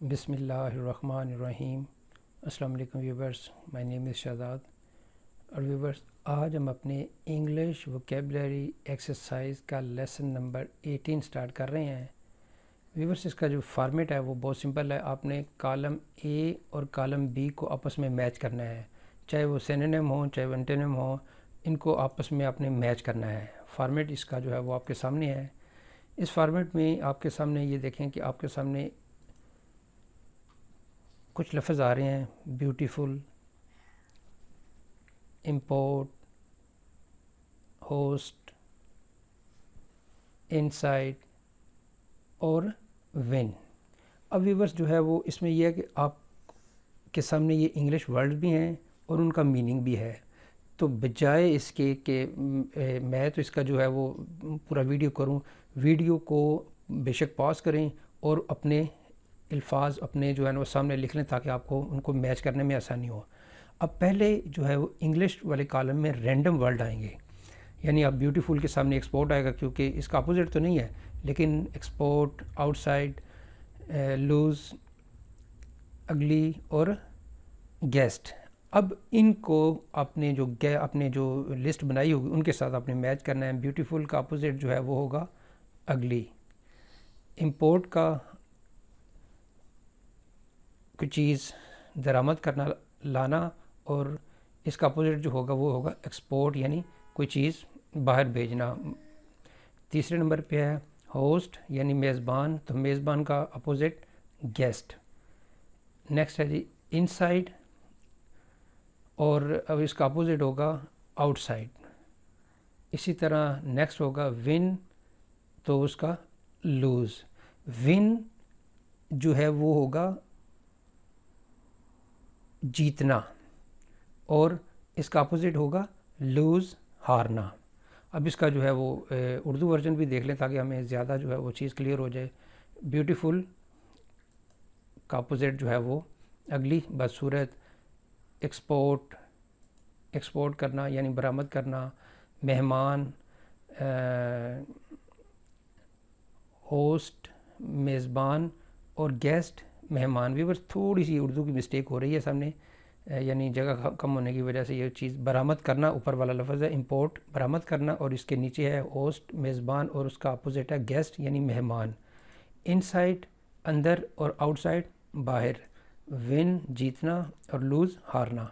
بسم اللہ الرحمن الرحیم۔ السلام علیکم ویورز، مائی نیم از شہزاد۔ اور ویورز، آج ہم اپنے انگلش ووکیبلری ایکسرسائز کا لیسن نمبر 18 سٹارٹ کر رہے ہیں۔ ویورز، اس کا جو فارمیٹ ہے وہ بہت سمپل ہے۔ آپ نے کالم اے اور کالم بی کو آپس میں میچ کرنا ہے، چاہے وہ سینونیم ہوں چاہے وہ انٹونیم ہوں، ان کو آپس میں آپ نے میچ کرنا ہے۔ فارمیٹ اس کا جو ہے وہ آپ کے سامنے ہے۔ اس فارمیٹ میں آپ کے سامنے یہ دیکھیں کہ آپ کے سامنے کچھ لفظ آ رہے ہیں: بیوٹیفل، امپورٹ، ہوسٹ، انسائڈ اور ون۔ اب ویورز جو ہے وہ اس میں یہ ہے کہ آپ کے سامنے یہ انگلش ورڈ بھی ہیں اور ان کا میننگ بھی ہے، تو بجائے اس کے کہ میں تو اس کا جو ہے وہ پورا ویڈیو کروں، ویڈیو کو بے شک پاز کریں اور اپنے الفاظ اپنے جو ہے نا وہ سامنے لکھ لیں تاکہ آپ کو ان کو میچ کرنے میں آسانی ہو۔ اب پہلے جو ہے وہ انگلش والے کالم میں رینڈم ورڈ آئیں گے، یعنی اب بیوٹیفل کے سامنے ایکسپورٹ آئے گا کیونکہ اس کا اپوزٹ تو نہیں ہے، لیکن ایکسپورٹ، آؤٹ سائڈ، لوز، اگلی اور گیسٹ۔ اب ان کو اپنے جو لسٹ بنائی ہوگی ان کے ساتھ آپ نے میچ کرنا ہے۔ بیوٹیفل کا اپوزٹ جو ہے وہ ہوگا اگلی۔ امپورٹ کا کوئی چیز درآمد کرنا، لانا، اور اس کا اپوزٹ جو ہوگا وہ ہوگا ایکسپورٹ، یعنی کوئی چیز باہر بھیجنا۔ تیسرے نمبر پہ ہے ہوسٹ یعنی میزبان، تو میزبان کا اپوزٹ گیسٹ۔ نیکسٹ ہے جی انسائڈ، اور اب اس کا اپوزٹ ہوگا آؤٹ سائڈ۔ اسی طرح نیکسٹ ہوگا ون، تو اس کا لوز۔ ون جو ہے وہ ہوگا جیتنا، اور اس کا اپوزٹ ہوگا لوز، ہارنا۔ اب اس کا جو ہے وہ اردو ورژن بھی دیکھ لیں تاکہ ہمیں زیادہ جو ہے وہ چیز کلیئر ہو جائے۔ بیوٹیفل کا اپوزٹ جو ہے وہ اگلی، بدصورت۔ ایکسپورٹ کرنا یعنی برآمد کرنا۔ مہمان، ہوسٹ میزبان، اور گیسٹ مہمان۔ بھی بس تھوڑی سی اردو کی مسٹیک ہو رہی ہے سامنے، یعنی جگہ کم ہونے کی وجہ سے یہ چیز برآمد کرنا اوپر والا لفظ ہے، امپورٹ برآمد کرنا، اور اس کے نیچے ہے ہوسٹ میزبان اور اس کا اپوزٹ ہے گیسٹ یعنی مہمان۔ انسائڈ اندر اور آؤٹ سائڈ باہر۔ ون جیتنا اور لوز ہارنا۔